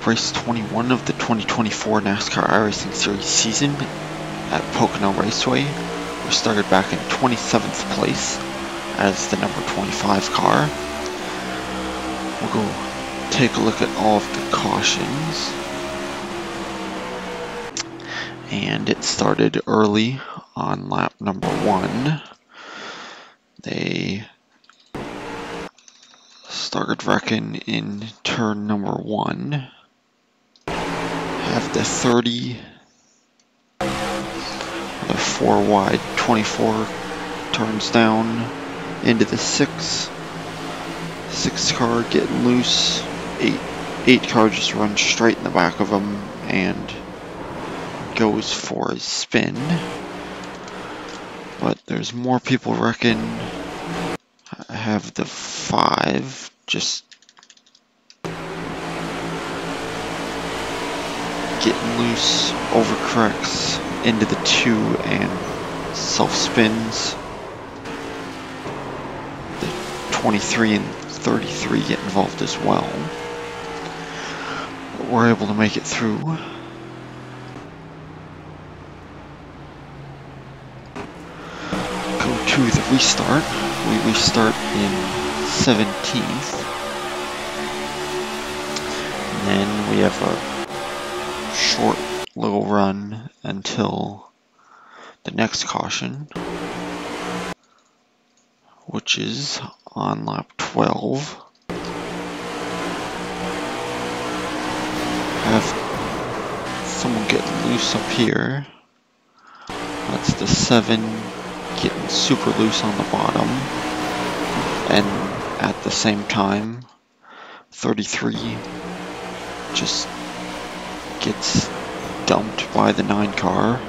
Race 21 of the 2024 NASCAR iRacing Series season at Pocono Raceway. We started back in 27th place as the number 25 car. We'll go take a look at all of the cautions. And it started early on lap number 1. They started wrecking in turn number 1. Have the 30, the 4 wide, 24 turns down into the 6 car getting loose. 8 car just runs straight in the back of him and goes for a spin. But there's more people wrecking. I have the 5 just getting loose, overcorrects into the 2 and self-spins. The 23 and 33 get involved as well. But we're able to make it through. Go to the restart. We restart in 17th. And then we have a short little run until the next caution, which is on lap 12. Have someone get loose up here. That's the 7 getting super loose on the bottom, and at the same time 33 just gets dumped by the 9 car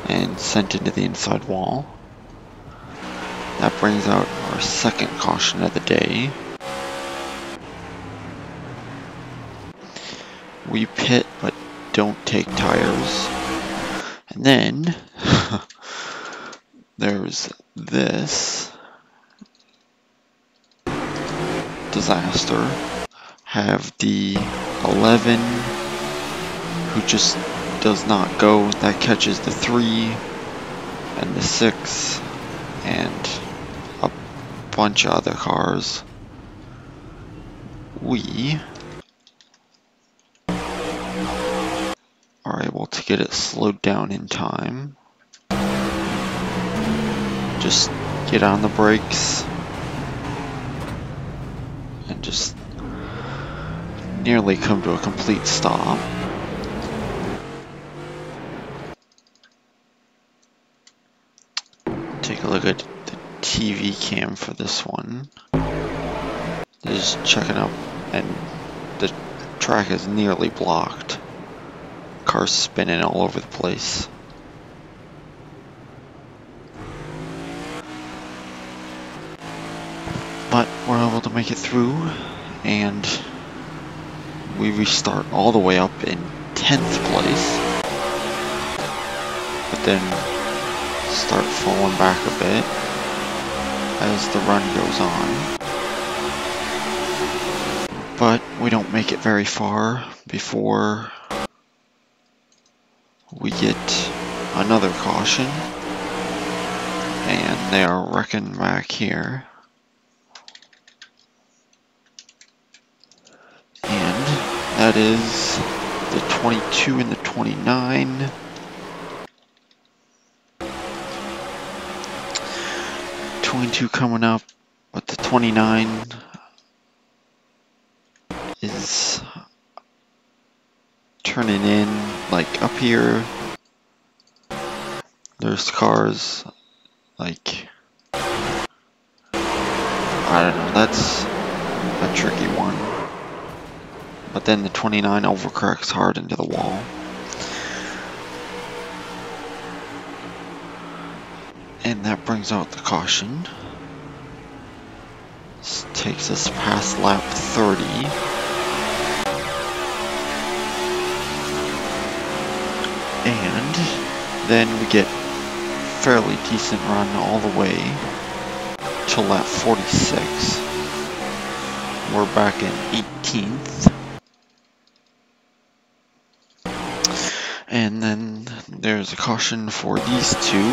and sent into the inside wall. That brings out our second caution of the day. We pit but don't take tires. And then there's this disaster. Have the 11 who just does not go. That catches the 3 and the 6 and a bunch of other cars. We are able to get it slowed down in time. Just get on the brakes and just nearly come to a complete stop. Take a look at the TV cam for this one. Just checking up, and the track is nearly blocked. Cars spinning all over the place. But we're able to make it through, and we restart all the way up in 10th place. But then start falling back a bit as the run goes on. But we don't make it very far before we get another caution, and they are wrecking back here. And that is the 22 and the 29. Coming up, but the 29 is turning in, like up here. There's cars, like, I don't know, that's a tricky one. But then the 29 overcorrects hard into the wall. And that brings out the caution. This takes us past lap 30. And then we get fairly decent run all the way to lap 46. We're back in 18th. And then there's a caution for these two.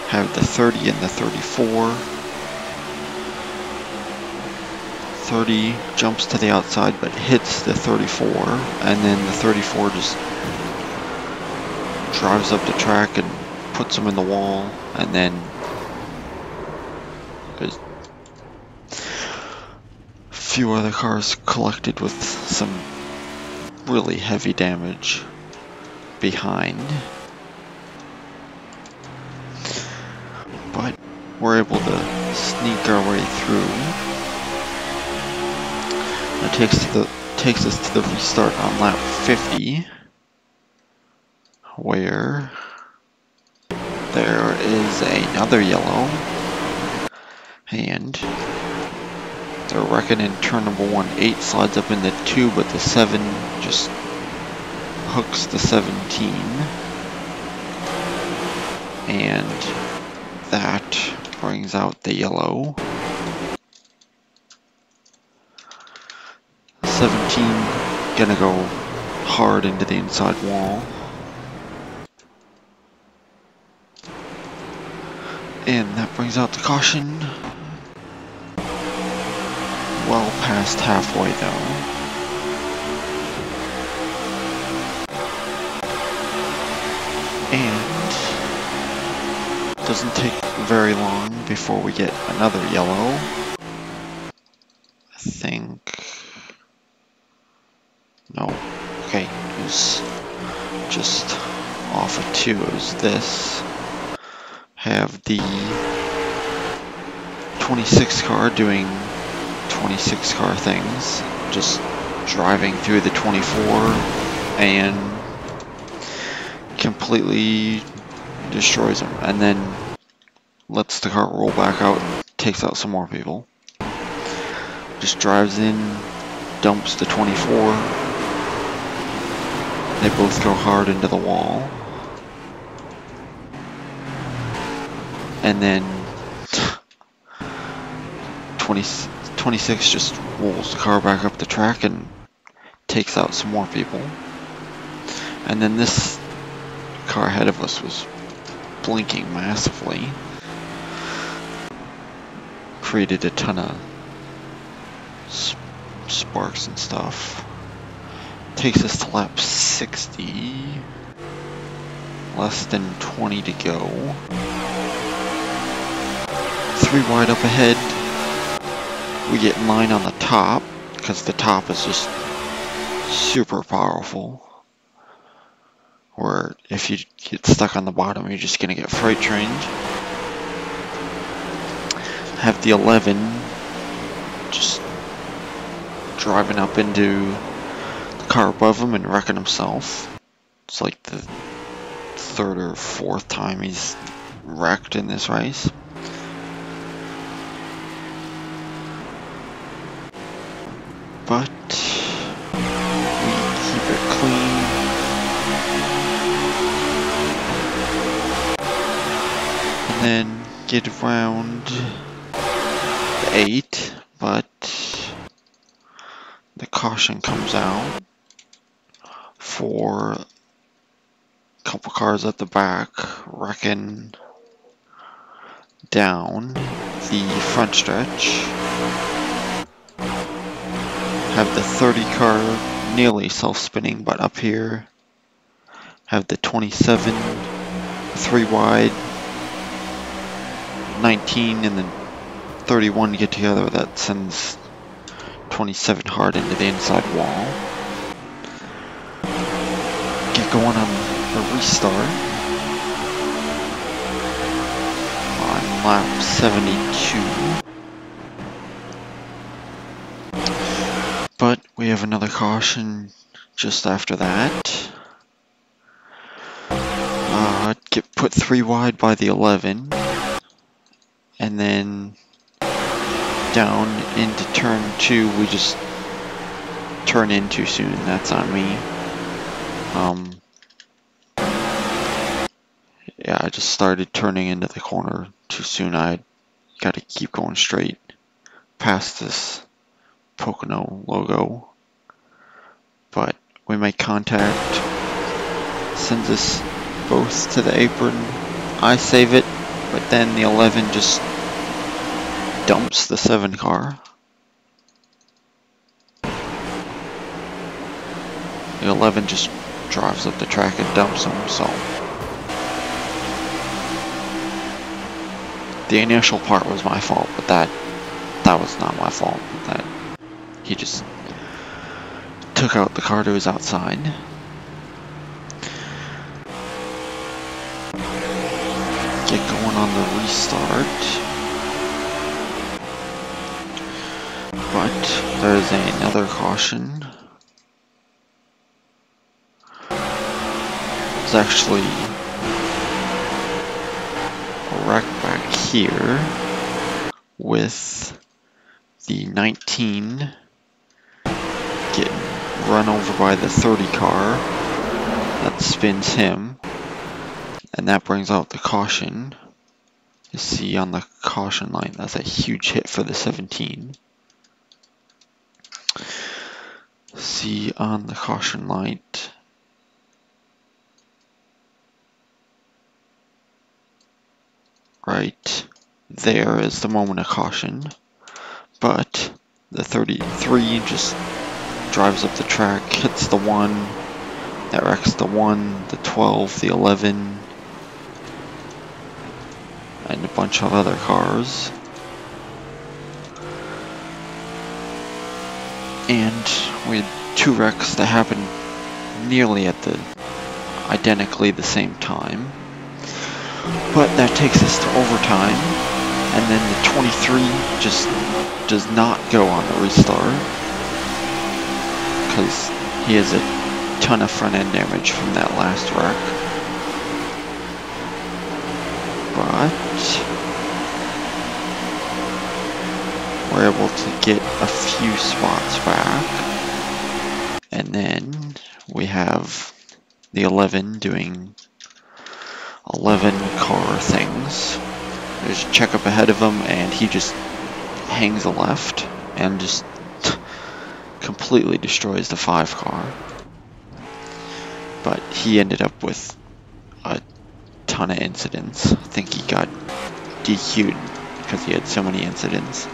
Have the 30 and the 34. 30 jumps to the outside but hits the 34, and then the 34 just drives up the track and puts them in the wall, and then there's a few other cars collected with some really heavy damage behind. But we're able to sneak our way through. That takes us to the restart on lap 50, where there is another yellow, and they're wrecking in turn number 1. 8 slides up into 2, but the 7 just hooks the 17, and that brings out the yellow. 17 gonna go hard into the inside wall. And that brings out the caution. Well past halfway though. And doesn't take very long before we get another yellow. I think. No. Okay, it was just off of 2. It was this. Have the 26 car doing 26 car things, just driving through the 24 and completely destroys them, and then lets the car roll back out, takes out some more people. Just drives in, dumps the 24. They both go hard into the wall. And then 26 just rolls the car back up the track and takes out some more people. And then this car ahead of us was blinking massively. Created a ton of sparks and stuff. Takes us to lap 60. Less than 20 to go. 3 wide up ahead. We get in line on the top, because the top is just super powerful. Where if you get stuck on the bottom, you're just gonna get freight trained. Have the 11 just driving up into the car above him and wrecking himself. It's like the 3rd or 4th time he's wrecked in this race. But we keep it clean. And then get around the 8, but the caution comes out for a couple cars at the back wrecking down the front stretch. Have the 30 car nearly self-spinning, but up here have the 27, 3 wide, 19, and then 31 get together. That sends 27 hard into the inside wall. Get going on the restart on lap 72. But we have another caution just after that. Get put 3 wide by the 11. And then down into turn 2, we just turn in too soon. That's on me. Yeah, I just started turning into the corner too soon. I gotta keep going straight past this Pocono logo. But we make contact sends us both to the apron. I save it, but then the 11 just dumps the 7 car. The 11 just drives up the track and dumps him, so the initial part was my fault, but that was not my fault. That he just took out the car to his outside. Get going on the restart, but there's another caution. There's actually a wreck back here with the 19 getting run over by the 30 car. That spins him, and that brings out the caution. You see on the caution line, that's a huge hit for the 17. See on the caution light, right there is the moment of caution, but the 33 just drives up the track, hits the 1, that wrecks the 1, the 12, the 11, and a bunch of other cars. And we had 2 wrecks that happened nearly at the identically the same time. But that takes us to overtime, and then the 23 just does not go on the restart because he has a ton of front end damage from that last wreck. But we're able to get a few spots back, and then we have the 11 doing 11 car things. There's a checkup ahead of him, and he just hangs a left and just completely destroys the 5 car. But he ended up with a ton of incidents. I think he got DQ'd because he had so many incidents.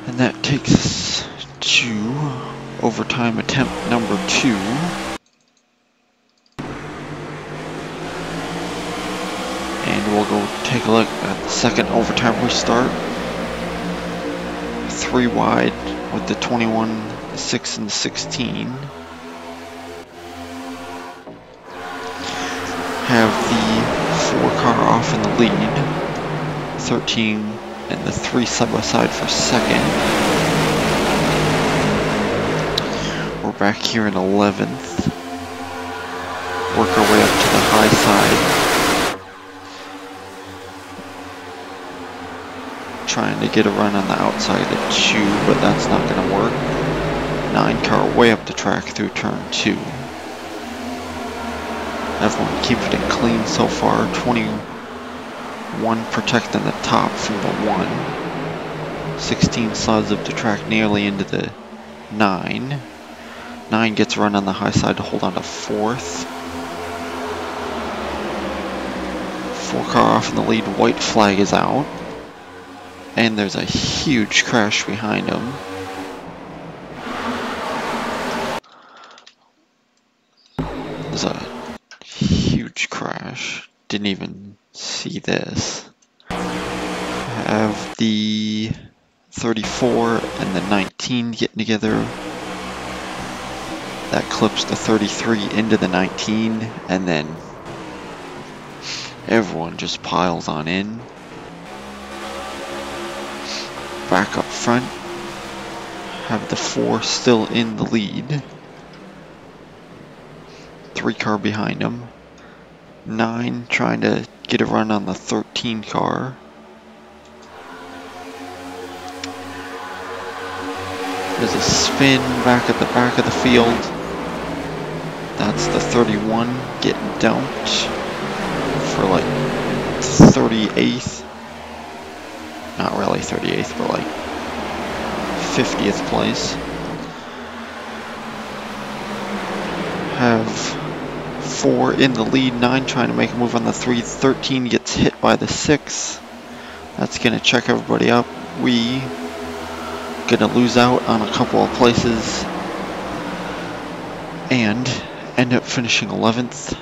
And that takes us to overtime attempt number 2. And we'll go take a look at the second overtime restart. 3 wide with the 21, the 6, and the 16. Have the 4 car off in the lead. 13 and the 3 side by side for second. We're back here in 11th. Work our way up to the high side. Trying to get a run on the outside of the 2, but that's not going to work. 9 car way up the track through turn 2. Everyone keeping it clean so far. 21 protecting the top from the 1. 16 slides up the track nearly into the 9. 9 gets a run on the high side to hold on to 4th. 4 car off in the lead. White flag is out. And there's a huge crash behind him. There's a huge crash. Didn't even see this. Have the 34 and the 19 getting together. That clips the 33 into the 19, and then everyone just piles on in. Back up front, have the 4 still in the lead. 3 car behind him. 9 trying to get a run on the 13 car. There's a spin back at the back of the field. That's the 31 getting dumped for like 38th. Not really 38th, but like 50th place. have 4 in the lead, 9 trying to make a move on the 3, 13 gets hit by the 6. That's going to check everybody up. We going to lose out on a couple of places and end up finishing 11th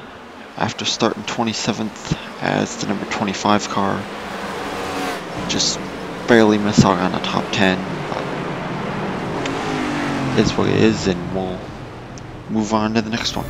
after starting 27th as the number 25 car. Just barely miss out on a top 10, but it's what it is, and we'll move on to the next one.